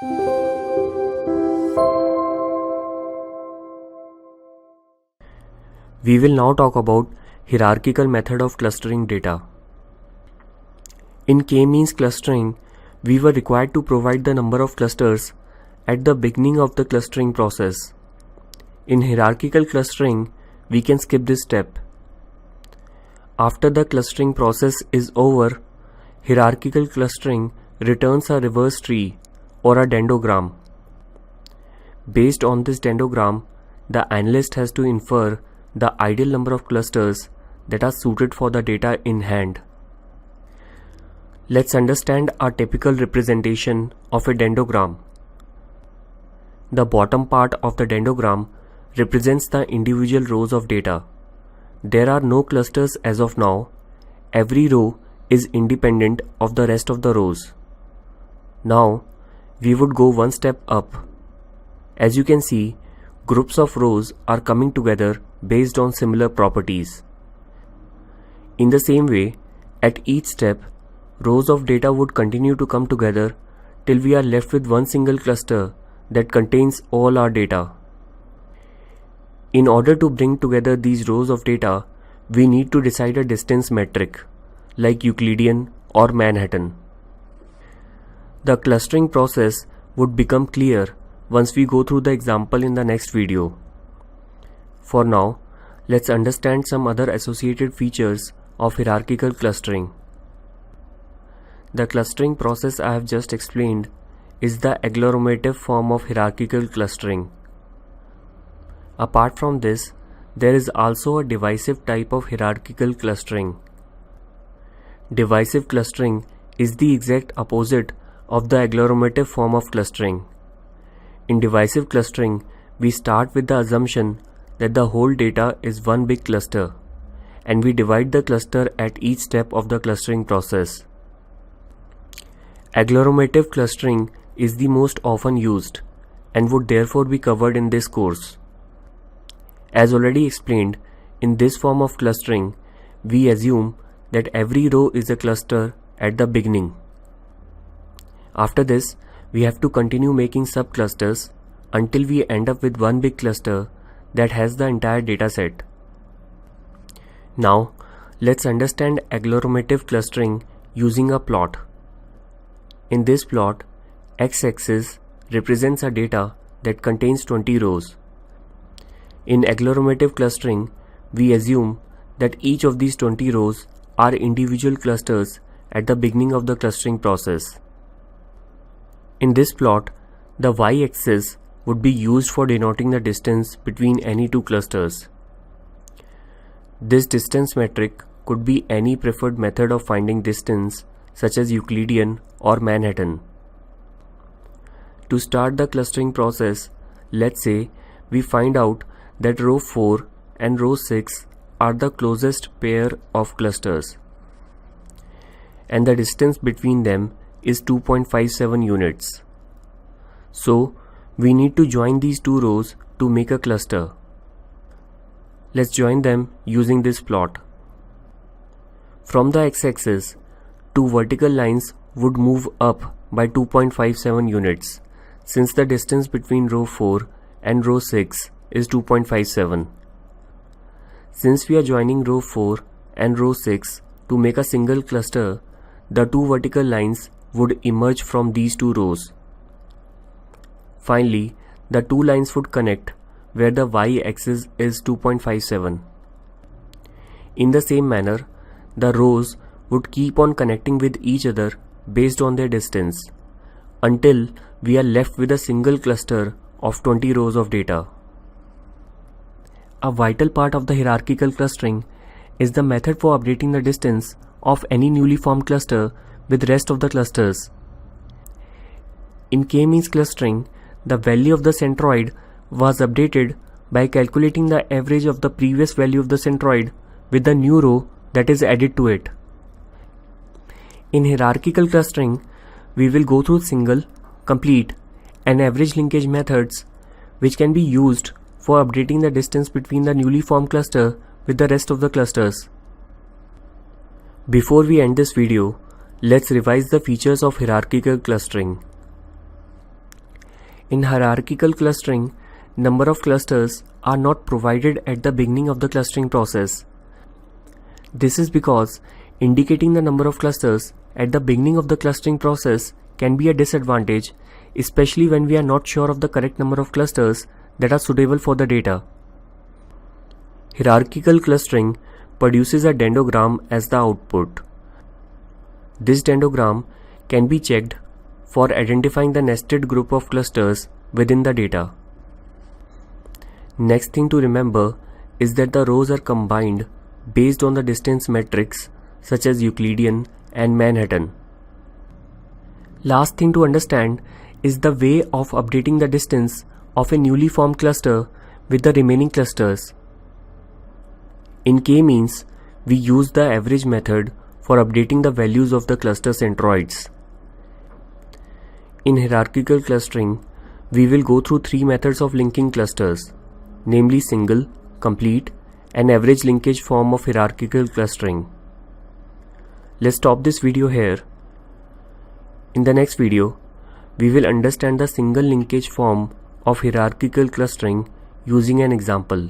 We will now talk about hierarchical method of clustering data. In k-means clustering, we were required to provide the number of clusters at the beginning of the clustering process. In hierarchical clustering, we can skip this step. After the clustering process is over, hierarchical clustering returns a reverse tree or a dendrogram. Based on this dendrogram, the analyst has to infer the ideal number of clusters that are suited for the data in hand. Let's understand a typical representation of a dendrogram. The bottom part of the dendrogram represents the individual rows of data. There are no clusters as of now. Every row is independent of the rest of the rows. Now, we would go one step up. As you can see, groups of rows are coming together based on similar properties. In the same way, at each step, rows of data would continue to come together till we are left with one single cluster that contains all our data. In order to bring together these rows of data, we need to decide a distance metric, like Euclidean or Manhattan. The clustering process would become clear once we go through the example in the next video. For now, let's understand some other associated features of hierarchical clustering. The clustering process I have just explained is the agglomerative form of hierarchical clustering. Apart from this, there is also a divisive type of hierarchical clustering. Divisive clustering is the exact opposite of the agglomerative form of clustering. In divisive clustering, we start with the assumption that the whole data is one big cluster, and we divide the cluster at each step of the clustering process. Agglomerative clustering is the most often used and would therefore be covered in this course. As already explained, in this form of clustering, we assume that every row is a cluster at the beginning. After this, we have to continue making subclusters until we end up with one big cluster that has the entire dataset. Now, let's understand agglomerative clustering using a plot. In this plot, x-axis represents a data that contains 20 rows. In agglomerative clustering, we assume that each of these 20 rows are individual clusters at the beginning of the clustering process. In this plot, the y-axis would be used for denoting the distance between any two clusters. This distance metric could be any preferred method of finding distance, such as Euclidean or Manhattan. To start the clustering process, let's say we find out that row 4 and row 6 are the closest pair of clusters, and the distance between them is 2.57 units. So, we need to join these two rows to make a cluster. Let's join them using this plot. From the x-axis, two vertical lines would move up by 2.57 units, since the distance between row 4 and row 6 is 2.57. Since we are joining row 4 and row 6 to make a single cluster, the two vertical lines would emerge from these two rows. Finally, the two lines would connect where the y-axis is 2.57. In the same manner, the rows would keep on connecting with each other based on their distance until we are left with a single cluster of 20 rows of data. A vital part of the hierarchical clustering is the method for updating the distance of any newly formed cluster with rest of the clusters. In k-means clustering, the value of the centroid was updated by calculating the average of the previous value of the centroid with the new row that is added to it. In hierarchical clustering, we will go through single, complete, and average linkage methods, which can be used for updating the distance between the newly formed cluster with the rest of the clusters. Before we end this video, let's revise the features of hierarchical clustering. In hierarchical clustering, number of clusters are not provided at the beginning of the clustering process. This is because indicating the number of clusters at the beginning of the clustering process can be a disadvantage, especially when we are not sure of the correct number of clusters that are suitable for the data. Hierarchical clustering produces a dendrogram as the output. This dendrogram can be checked for identifying the nested group of clusters within the data. Next thing to remember is that the rows are combined based on the distance metrics such as Euclidean and Manhattan. Last thing to understand is the way of updating the distance of a newly formed cluster with the remaining clusters. In k-means, we use the average method for updating the values of the cluster centroids. In hierarchical clustering, we will go through three methods of linking clusters, namely single, complete, and average linkage form of hierarchical clustering. Let's stop this video here. In the next video, we will understand the single linkage form of hierarchical clustering using an example.